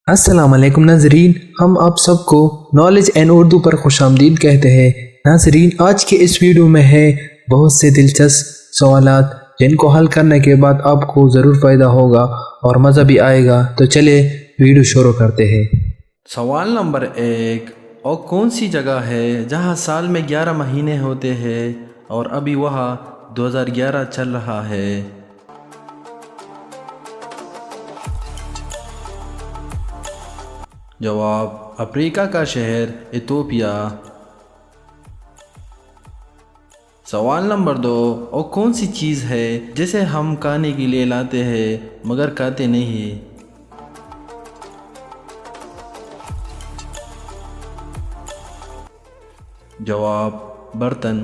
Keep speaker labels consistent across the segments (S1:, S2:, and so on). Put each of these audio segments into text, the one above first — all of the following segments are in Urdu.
S1: السلام علیکم ناظرین، ہم آپ سب کو نالج اینڈ اردو پر خوش آمدید کہتے ہیں۔ ناظرین، آج کے اس ویڈیو میں ہے بہت سے دلچسپ سوالات جن کو حل کرنے کے بعد آپ کو ضرور فائدہ ہوگا اور مزہ بھی آئے گا، تو چلے ویڈیو شروع کرتے ہیں۔
S2: سوال نمبر 1، اور کون سی جگہ ہے جہاں سال میں 11 مہینے ہوتے ہیں اور ابھی وہاں 2011 چل رہا ہے؟ جواب: افریقہ کا شہر ایتھوپیا۔ سوال نمبر 2، اور کون سی چیز ہے جسے ہم کھانے کے لیے لاتے ہیں مگر کھاتے نہیں؟ جواب: برتن۔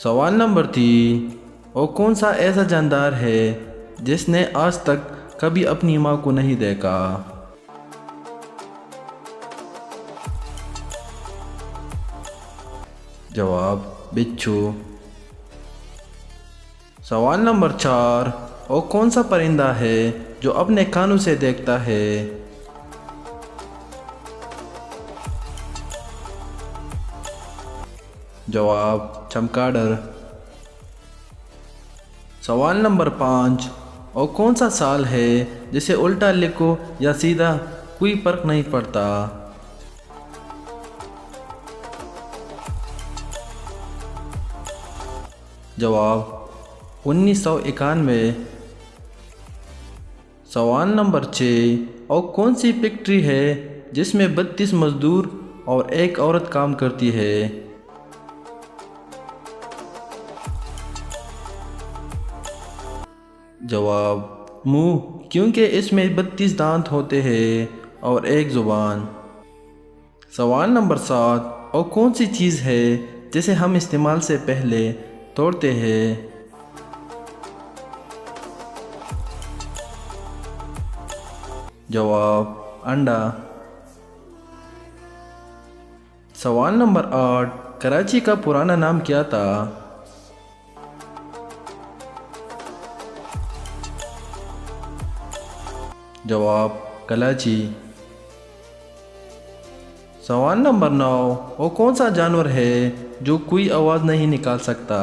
S2: سوال نمبر 3، اور کون سا ایسا جاندار ہے جس نے آج تک کبھی اپنی ماں کو نہیں دیکھا؟ جواب: بچھو۔ سوال نمبر 4، اور کون سا پرندہ ہے جو اپنے کانوں سے دیکھتا ہے؟ جواب: چمگادڑ۔ سوال نمبر 5، اور کون سا سال ہے جسے الٹا لکھو یا سیدھا کوئی فرق نہیں پڑتا؟ جواب: 1991۔ سوال نمبر 6، اور کون سی فیکٹری ہے جس میں 32 مزدور اور ایک عورت کام کرتی ہے؟ جواب: منہ، کیونکہ اس میں 32 دانت ہوتے ہیں اور ایک زبان۔ سوال نمبر 7، اور کون سی چیز ہے جسے ہم استعمال سے پہلے توڑتے ہیں؟ جواب: انڈا۔ سوال نمبر 8، کراچی کا پرانا نام کیا تھا؟ جواب: کلاچی۔ سوال نمبر 9، وہ کون سا جانور ہے جو کوئی آواز نہیں نکال سکتا؟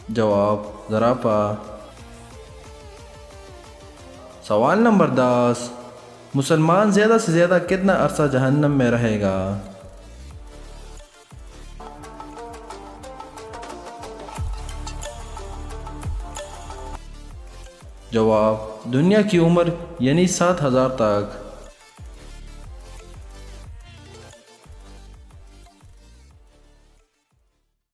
S2: جواب: زرافہ۔ سوال نمبر 10، مسلمان زیادہ سے زیادہ کتنا عرصہ جہنم میں رہے گا؟ جواب: دنیا کی عمر یعنی 7000 تک۔